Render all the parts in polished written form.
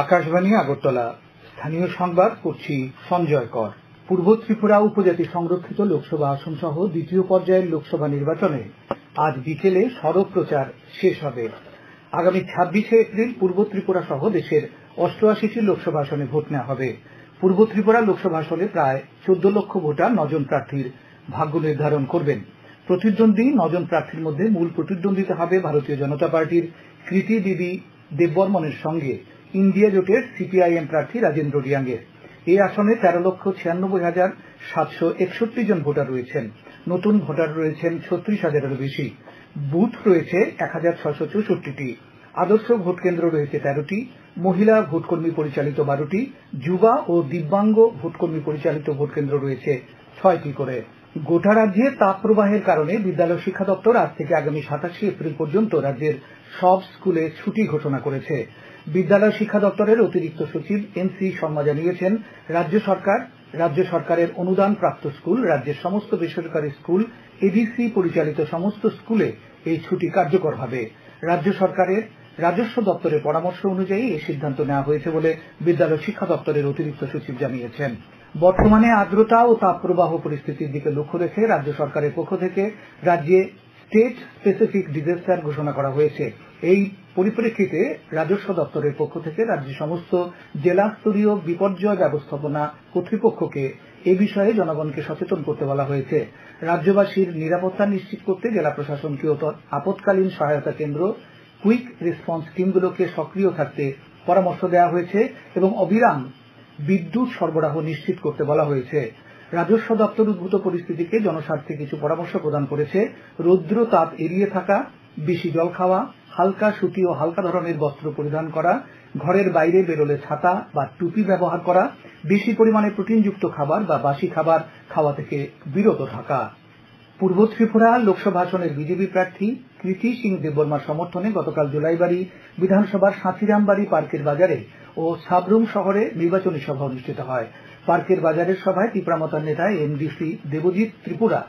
আকাশবাণী আগরতলা। স্থানীয় সংবাদ পড়ছি সঞ্জয় কর। পূর্ব ত্রিপুরা উপজাতি সংরক্ষিত লোকসভা আসন সহ দ্বিতীয় পর্যায়ের লোকসভা নির্বাচনে আজ বিকেলে সড়ক প্রচার শেষ হবে। আগামী 26শে এপ্রিল পূর্ব ত্রিপুরা সহ দেশের 88টি লোকসভা আসনে ভোট নেওয়া হবে। পূর্ব ত্রিপুরা লোকসভা আসনে প্রায় 14 লক্ষ ভোটার 9 জন প্রার্থীর ভাগ্য নির্ধারণ করবেন। প্রতিদ্বন্দ্বী 9 জন প্রার্থীর মধ্যে মূল প্রতিদ্বন্দ্বিতা হবে ভারতীয় জনতা পার্টির কৃতি বিবি দেববর্মনের সঙ্গে ইন্ডিয়া জোটের সিপিআইএম প্রার্থী রাজেন্দ্র রিয়াংয়ের। এই আসনে 13,96,761 জন ভোটার রয়েছেন। নতুন ভোটার রয়েছেন 36,000-এরও বেশি। বুথ রয়েছে 1,664টি। আদর্শ ভোট কেন্দ্র রয়েছে 13টি। মহিলা ভোটকর্মী পরিচালিত 12টি। যুবা ও দিব্যাঙ্গ ভোটকর্মী পরিচালিত ভোট কেন্দ্র রয়েছে 6টি করে। গোটা রাজ্যে তাপপ্রবাহের কারণে বিদ্যালয় শিক্ষা দপ্তর আজ থেকে আগামী 27শে এপ্রিল পর্যন্ত রাজ্যের সব স্কুলে ছুটি ঘোষণা করেছে। বিদ্যালয় শিক্ষা দপ্তরের অতিরিক্ত সচিব এনসি শর্মা জানিয়েছেন, রাজ্য সরকারের অনুদান প্রাপ্ত স্কুল, রাজ্যের সমস্ত বেসরকারি স্কুল, এডিসি পরিচালিত সমস্ত স্কুলে এই ছুটি কার্যকর হবে। রাজ্য সরকারের রাজস্ব দপ্তরের পরামর্শ অনুযায়ী এই সিদ্ধান্ত নেওয়া হয়েছে বলে বিদ্যালয় শিক্ষা দপ্তরের অতিরিক্ত সচিব জানিয়েছেন। বর্তমানে আর্দ্রতা ও তাপপ্রবাহ পরিস্থিতির দিকে লক্ষ্য রেখে রাজ্য সরকারের পক্ষ থেকে রাজ্যে স্টেট স্পেসিফিক ডিজাস্টার ঘোষণা করা হয়েছে। এই পরিপ্রেক্ষিতে রাজস্ব দপ্তরের পক্ষ থেকে রাজ্যের সমস্ত জেলা স্তরীয় বিপর্যয় ব্যবস্থাপনা কর্তৃপক্ষকে এ বিষয়ে জনগণকে সচেতন করতে বলা হয়েছে। রাজ্যবাসীর নিরাপত্তা নিশ্চিত করতে জেলা প্রশাসনকে আপৎকালীন সহায়তা কেন্দ্র, কুইক রেসপন্স টিমগুলোকে সক্রিয় থাকতে পরামর্শ দেওয়া হয়েছে এবং অবিরাম বিদ্যুৎ সরবরাহ নিশ্চিত করতে বলা হয়েছে। রাজস্ব দপ্তর উদ্ভূত পরিস্থিতিকে জনস্বার্থে কিছু পরামর্শ প্রদান করেছে। রৌদ্র তাপ এড়িয়ে থাকা, বেশি জল খাওয়া, হালকা সুতি ও হালকা ধরনের বস্ত্র পরিধান করা, ঘরের বাইরে বেরোলে ছাতা বা টুপি ব্যবহার করা, বেশি পরিমাণে প্রোটিনযুক্ত খাবার বা বাসি খাবার খাওয়া থেকে বিরত থাকা। পূর্ব ত্রিপুরা লোকসভা আসনের বিজেপি প্রার্থী কৃতি সিং দেববর্মার সমর্থনে গতকাল জুলাইবাড়ি বিধানসভার সাঁথিরামবাড়ি পার্কের বাজারে ও সাবরুম শহরে নির্বাচনী সভা অনুষ্ঠিত হয়। পার্কের বাজারের সভায় তীব্রামতার নেতা MDC Debjit Tripura,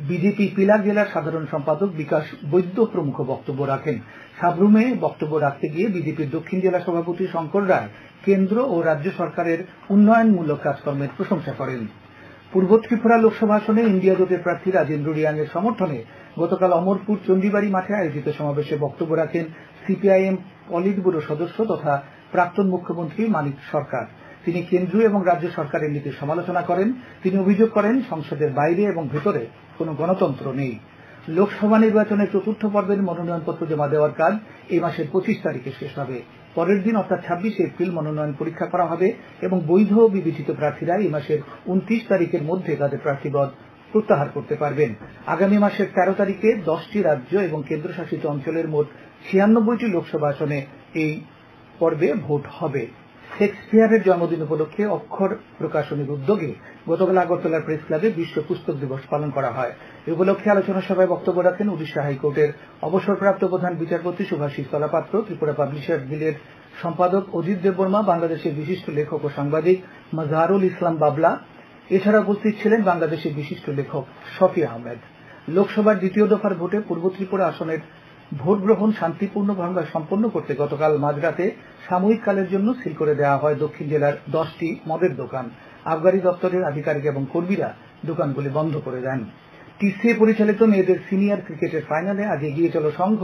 BJP pillar জেলার সাধারণ সম্পাদক বিকাশ বৈদ্য প্রমুখ বক্তব্য রাখেন। সাবরুমে বক্তব্য রাখতে গিয়ে বিজেপির দক্ষিণ জেলা সভাপতি শঙ্কর রায় কেন্দ্র ও রাজ্য সরকারের উন্নয়নমূলক কাজকর্মের প্রশংসা করেন। পূর্ব ত্রিপুরা লোকসভা আসনে ইন্ডিয়া জোটের প্রার্থী রাজেন্দ্র রিয়াংয়ের সমর্থনে গতকাল অমরপুর চণ্ডীবাড়ি মাঠে আয়োজিত সমাবেশে বক্তব্য রাখেন সিপিআইএম পলিট ব্যুরো সদস্য তথা প্রাক্তন মুখ্যমন্ত্রী মানিক সরকার। তিনি কেন্দ্রীয় এবং রাজ্য সরকারের নীতির সমালোচনা করেন। তিনি অভিযোগ করেন, সংসদের বাইরে এবং ভেতরে কোনো গণতন্ত্র নেই। লোকসভা নির্বাচনের চতুর্থ পর্বের মনোনয়নপত্র জমা দেওয়ার কাজ এই মাসের 25 তারিখে শেষ হবে। পরের দিন অর্থাৎ 26শে এপ্রিল মনোনয়ন পরীক্ষা করা হবে এবং বৈধ বিবেচিত প্রার্থীরা এই মাসের 29 তারিখের মধ্যে তাদের প্রার্থীপদ প্রত্যাহার করতে পারবেন। আগামী মাসের 13 তারিখে 10টি রাজ্য এবং কেন্দ্রশাসিত অঞ্চলের মোট 96টি লোকসভা আসনে এই পর্বে ভোট হবে। শেক্সপিয়ারের জন্মদিন উপলক্ষে অক্ষর প্রকাশনীর উদ্যোগে গতকাল আগরতলার প্রেস ক্লাবে বিশ্ব পুস্তক দিবস পালন করা হয়। এ উপলক্ষে আলোচনা সভায় বক্তব্য রাখেন উড়িষ্যা হাইকোর্টের অবসরপ্রাপ্ত প্রধান বিচারপতি শুভাশিস তলাপাত্র, ত্রিপুরা পাবলিশার্স গিল্ডের সম্পাদক অজিত দেববর্মা, বাংলাদেশের বিশিষ্ট লেখক ও সাংবাদিক মাজহারুল ইসলাম বাবলা। এছাড়া উপস্থিত ছিলেন বাংলাদেশের বিশিষ্ট লেখক শফি আহমেদ। লোকসভার দ্বিতীয় দফার ভোটে পূর্ব ত্রিপুরা আসনের ভোট গ্রহণ শান্তিপূর্ণভাবে সম্পন্ন করতে গতকাল মাঝরাতে সাময়িককালের জন্য সিল করে দেওয়া হয় দক্ষিণ জেলার 10টি মদের দোকান। আবগারি দপ্তরের আধিকারিক এবং কর্মীরা দোকানগুলি বন্ধ করে দেন। টিসিএ পরিচালিত মেয়েদের সিনিয়র ক্রিকেটের ফাইনালে আজ এগিয়ে চলো সংঘ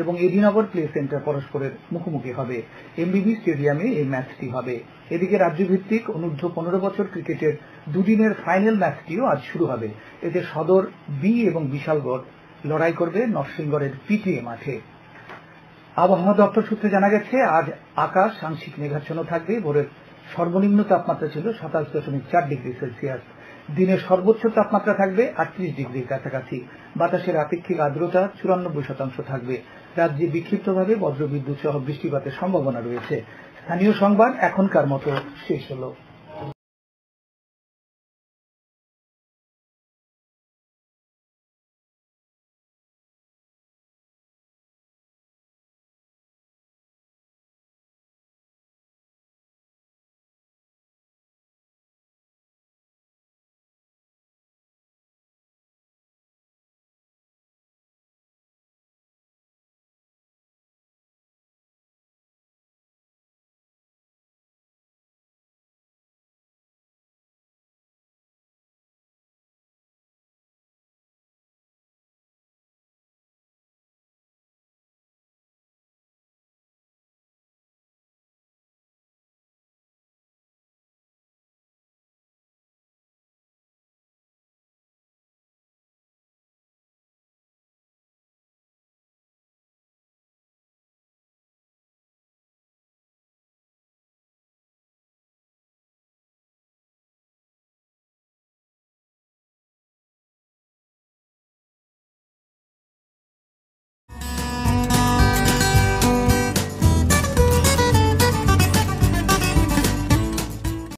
এবং এডিনগর প্লে সেন্টার পরস্পরের মুখোমুখি হবে। এমবিবি স্টেডিয়ামে এই ম্যাচটি হবে। এদিকে রাজ্যভিত্তিক অনূর্ধ্ব 15 বছর ক্রিকেটের দুদিনের ফাইনাল ম্যাচটিও আজ শুরু হবে। এতে সদর বি এবং বিশালগড় লড়াই করবে নরসিংগড়ের পিটিএ মাঠে। আবহাওয়া দপ্তর সূত্রে জানা গেছে, আজ আকাশ আংশিক মেঘাচ্ছন্ন থাকবে। ভোরের সর্বনিম্ন তাপমাত্রা ছিল 27.4 ডিগ্রি সেলসিয়াস। দিনের সর্বোচ্চ তাপমাত্রা থাকবে 38 ডিগ্রির কাছাকাছি। বাতাসের আপেক্ষিক আর্দ্রতা 94% থাকবে। রাজ্যে বিক্ষিপ্তভাবে বজ্রবিদ্যুৎ সহ বৃষ্টিপাতের সম্ভাবনা রয়েছে। স্থানীয় সংবাদ এখনকার মতো শেষ হলো।